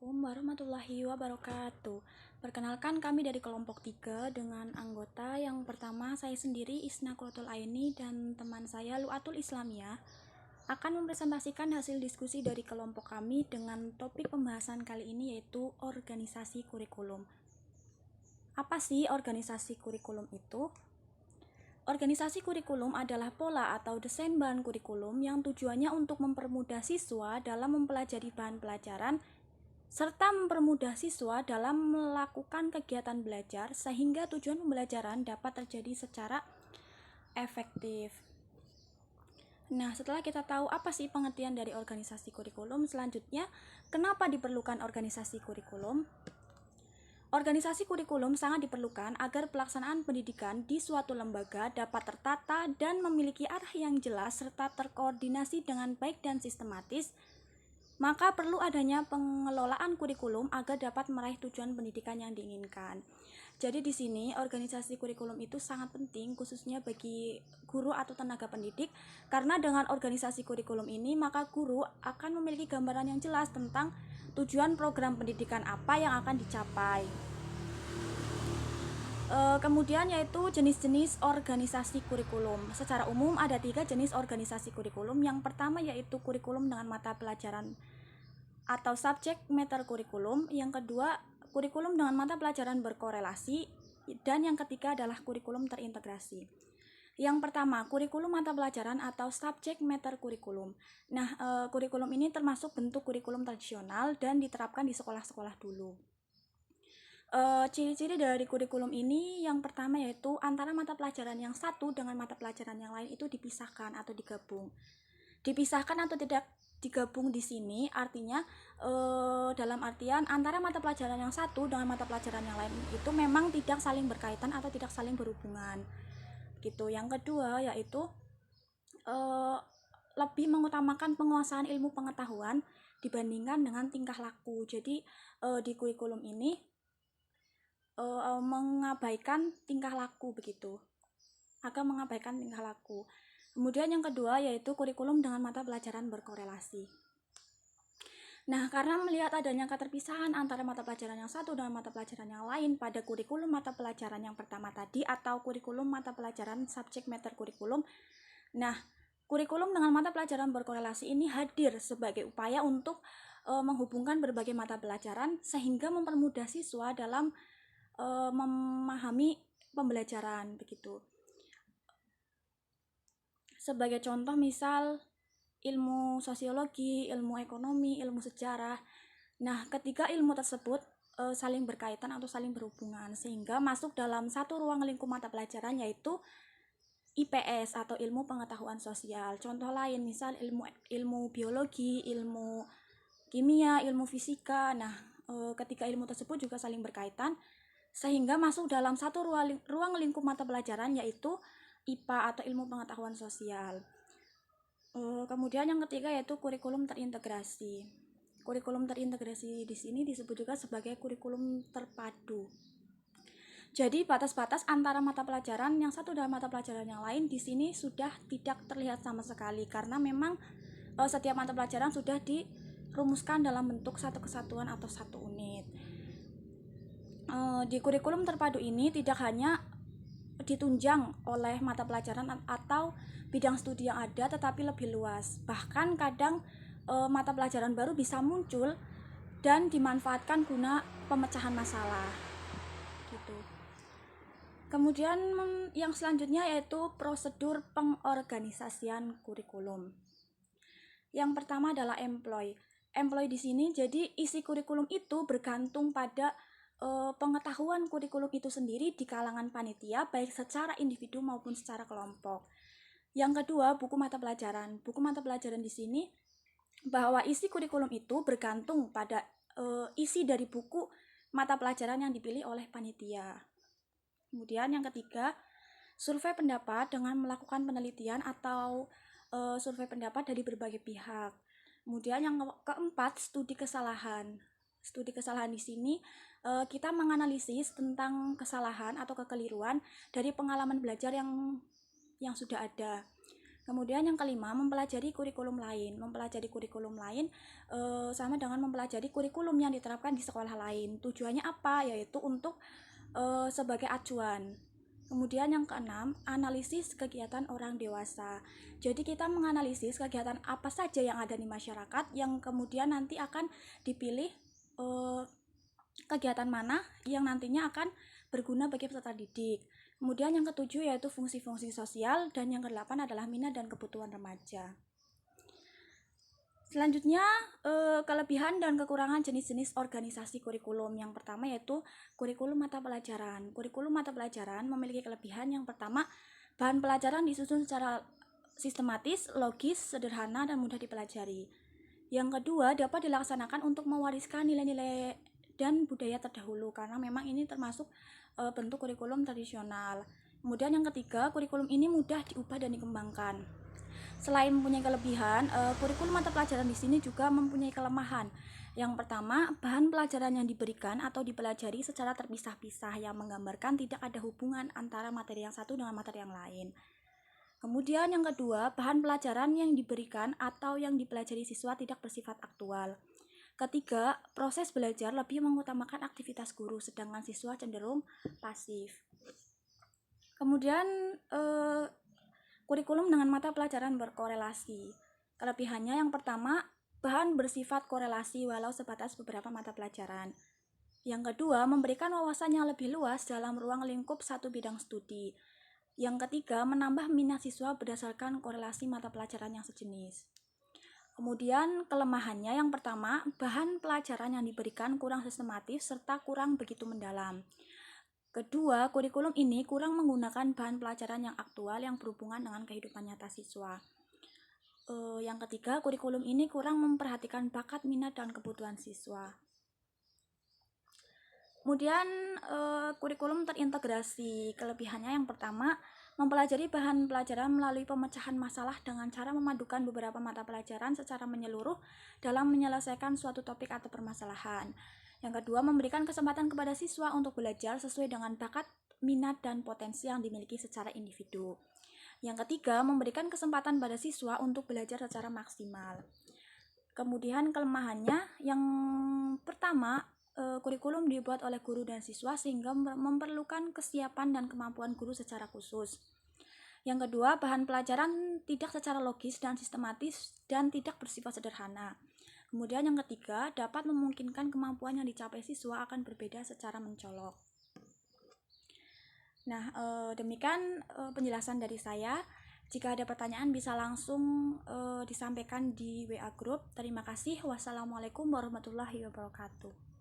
Assalamualaikum warahmatullahi wabarakatuh. Perkenalkan, kami dari kelompok 3 dengan anggota yang pertama saya sendiri Isna Quratul Aini dan teman saya Lu'atul Islamiyah akan mempresentasikan hasil diskusi dari kelompok kami dengan topik pembahasan kali ini yaitu organisasi kurikulum. Apa sih organisasi kurikulum itu? Organisasi kurikulum adalah pola atau desain bahan kurikulum yang tujuannya untuk mempermudah siswa dalam mempelajari bahan pelajaran serta mempermudah siswa dalam melakukan kegiatan belajar sehingga tujuan pembelajaran dapat terjadi secara efektif. Nah, setelah kita tahu apa sih pengertian dari organisasi kurikulum, selanjutnya kenapa diperlukan organisasi kurikulum? Organisasi kurikulum sangat diperlukan agar pelaksanaan pendidikan di suatu lembaga dapat tertata dan memiliki arah yang jelas serta terkoordinasi dengan baik dan sistematis. Maka perlu adanya pengelolaan kurikulum agar dapat meraih tujuan pendidikan yang diinginkan. Jadi di sini organisasi kurikulum itu sangat penting khususnya bagi guru atau tenaga pendidik, karena dengan organisasi kurikulum ini maka guru akan memiliki gambaran yang jelas tentang tujuan program pendidikan apa yang akan dicapai. Kemudian yaitu jenis-jenis organisasi kurikulum. Secara umum ada 3 jenis organisasi kurikulum. Yang pertama yaitu kurikulum dengan mata pelajaran atau subject matter kurikulum. Yang kedua, kurikulum dengan mata pelajaran berkorelasi. Dan yang ketiga adalah kurikulum terintegrasi. Yang pertama, kurikulum mata pelajaran atau subject matter kurikulum. Nah, kurikulum ini termasuk bentuk kurikulum tradisional dan diterapkan di sekolah-sekolah dulu. Ciri-ciri dari kurikulum ini yang pertama yaitu antara mata pelajaran yang satu dengan mata pelajaran yang lain itu dipisahkan atau digabung. Dipisahkan atau tidak digabung di sini artinya dalam artian antara mata pelajaran yang satu dengan mata pelajaran yang lain itu memang tidak saling berkaitan atau tidak saling berhubungan gitu. Yang kedua yaitu lebih mengutamakan penguasaan ilmu pengetahuan dibandingkan dengan tingkah laku. Jadi di kurikulum ini mengabaikan tingkah laku begitu, agak mengabaikan tingkah laku. Kemudian yang kedua yaitu kurikulum dengan mata pelajaran berkorelasi. Nah, karena melihat adanya keterpisahan antara mata pelajaran yang satu dengan mata pelajaran yang lain pada kurikulum mata pelajaran yang pertama tadi atau kurikulum mata pelajaran subject matter kurikulum. Nah, kurikulum dengan mata pelajaran berkorelasi ini hadir sebagai upaya untuk menghubungkan berbagai mata pelajaran sehingga mempermudah siswa dalam memahami pembelajaran begitu. Sebagai contoh misal ilmu sosiologi, ilmu ekonomi, ilmu sejarah. Nah, ketiga ilmu tersebut saling berkaitan atau saling berhubungan sehingga masuk dalam satu ruang lingkup mata pelajaran yaitu IPS atau ilmu pengetahuan sosial. Contoh lain misal ilmu biologi, ilmu kimia, ilmu fisika. Nah, ketiga ilmu tersebut juga saling berkaitan sehingga masuk dalam satu ruang lingkup mata pelajaran yaitu IPA atau ilmu pengetahuan sosial. Kemudian yang ketiga yaitu kurikulum terintegrasi. Kurikulum terintegrasi di sini disebut juga sebagai kurikulum terpadu. Jadi batas-batas antara mata pelajaran yang satu dan mata pelajaran yang lain di sini sudah tidak terlihat sama sekali karena memang setiap mata pelajaran sudah dirumuskan dalam bentuk satu kesatuan atau satu unit. Di kurikulum terpadu ini tidak hanya ditunjang oleh mata pelajaran atau bidang studi yang ada, tetapi lebih luas. Bahkan kadang mata pelajaran baru bisa muncul dan dimanfaatkan guna pemecahan masalah gitu. Kemudian yang selanjutnya yaitu prosedur pengorganisasian kurikulum. Yang pertama adalah employ. Employ di sini jadi isi kurikulum itu bergantung pada pengetahuan kurikulum itu sendiri di kalangan panitia baik secara individu maupun secara kelompok. Yang kedua, buku mata pelajaran. Buku mata pelajaran di sini bahwa isi kurikulum itu bergantung pada isi dari buku mata pelajaran yang dipilih oleh panitia. Kemudian yang ketiga, survei pendapat dengan melakukan penelitian atau survei pendapat dari berbagai pihak. Kemudian yang keempat, studi kesalahan. Studi kesalahan di sini kita menganalisis tentang kesalahan atau kekeliruan dari pengalaman belajar yang sudah ada. Kemudian yang kelima, mempelajari kurikulum lain. Mempelajari kurikulum lain sama dengan mempelajari kurikulum yang diterapkan di sekolah lain. Tujuannya apa? Yaitu untuk sebagai acuan. Kemudian yang keenam, analisis kegiatan orang dewasa. Jadi kita menganalisis kegiatan apa saja yang ada di masyarakat yang kemudian nanti akan dipilih kegiatan mana yang nantinya akan berguna bagi peserta didik. Kemudian yang ketujuh yaitu fungsi-fungsi sosial, dan yang kedelapan adalah minat dan kebutuhan remaja. Selanjutnya, kelebihan dan kekurangan jenis-jenis organisasi kurikulum. Yang pertama yaitu kurikulum mata pelajaran. Kurikulum mata pelajaran memiliki kelebihan. Yang pertama, bahan pelajaran disusun secara sistematis, logis, sederhana, dan mudah dipelajari. Yang kedua, dapat dilaksanakan untuk mewariskan nilai-nilai dan budaya terdahulu, karena memang ini termasuk bentuk kurikulum tradisional. Kemudian yang ketiga, kurikulum ini mudah diubah dan dikembangkan. Selain mempunyai kelebihan, kurikulum mata pelajaran di sini juga mempunyai kelemahan. Yang pertama, bahan pelajaran yang diberikan atau dipelajari secara terpisah-pisah yang menggambarkan tidak ada hubungan antara materi yang satu dengan materi yang lain. Kemudian yang kedua, bahan pelajaran yang diberikan atau yang dipelajari siswa tidak bersifat aktual. Ketiga, proses belajar lebih mengutamakan aktivitas guru, sedangkan siswa cenderung pasif. Kemudian kurikulum dengan mata pelajaran berkorelasi. Kelebihannya yang pertama, bahan bersifat korelasi walau sebatas beberapa mata pelajaran. Yang kedua, memberikan wawasan yang lebih luas dalam ruang lingkup satu bidang studi. Yang ketiga, menambah minat siswa berdasarkan korelasi mata pelajaran yang sejenis. Kemudian kelemahannya yang pertama, bahan pelajaran yang diberikan kurang sistematis serta kurang begitu mendalam. Kedua, kurikulum ini kurang menggunakan bahan pelajaran yang aktual yang berhubungan dengan kehidupan nyata siswa. Yang ketiga, kurikulum ini kurang memperhatikan bakat, minat, dan kebutuhan siswa. Kemudian kurikulum terintegrasi. Kelebihannya yang pertama, mempelajari bahan pelajaran melalui pemecahan masalah dengan cara memadukan beberapa mata pelajaran secara menyeluruh dalam menyelesaikan suatu topik atau permasalahan. Yang kedua, memberikan kesempatan kepada siswa untuk belajar sesuai dengan bakat, minat, dan potensi yang dimiliki secara individu. Yang ketiga, memberikan kesempatan pada siswa untuk belajar secara maksimal. Kemudian kelemahannya yang pertama, kurikulum dibuat oleh guru dan siswa sehingga memerlukan kesiapan dan kemampuan guru secara khusus. Yang kedua, bahan pelajaran tidak secara logis dan sistematis dan tidak bersifat sederhana. Kemudian yang ketiga, dapat memungkinkan kemampuan yang dicapai siswa akan berbeda secara mencolok. Nah, demikian penjelasan dari saya. Jika ada pertanyaan bisa langsung disampaikan di WA Group. Terima kasih. Wassalamualaikum warahmatullahi wabarakatuh.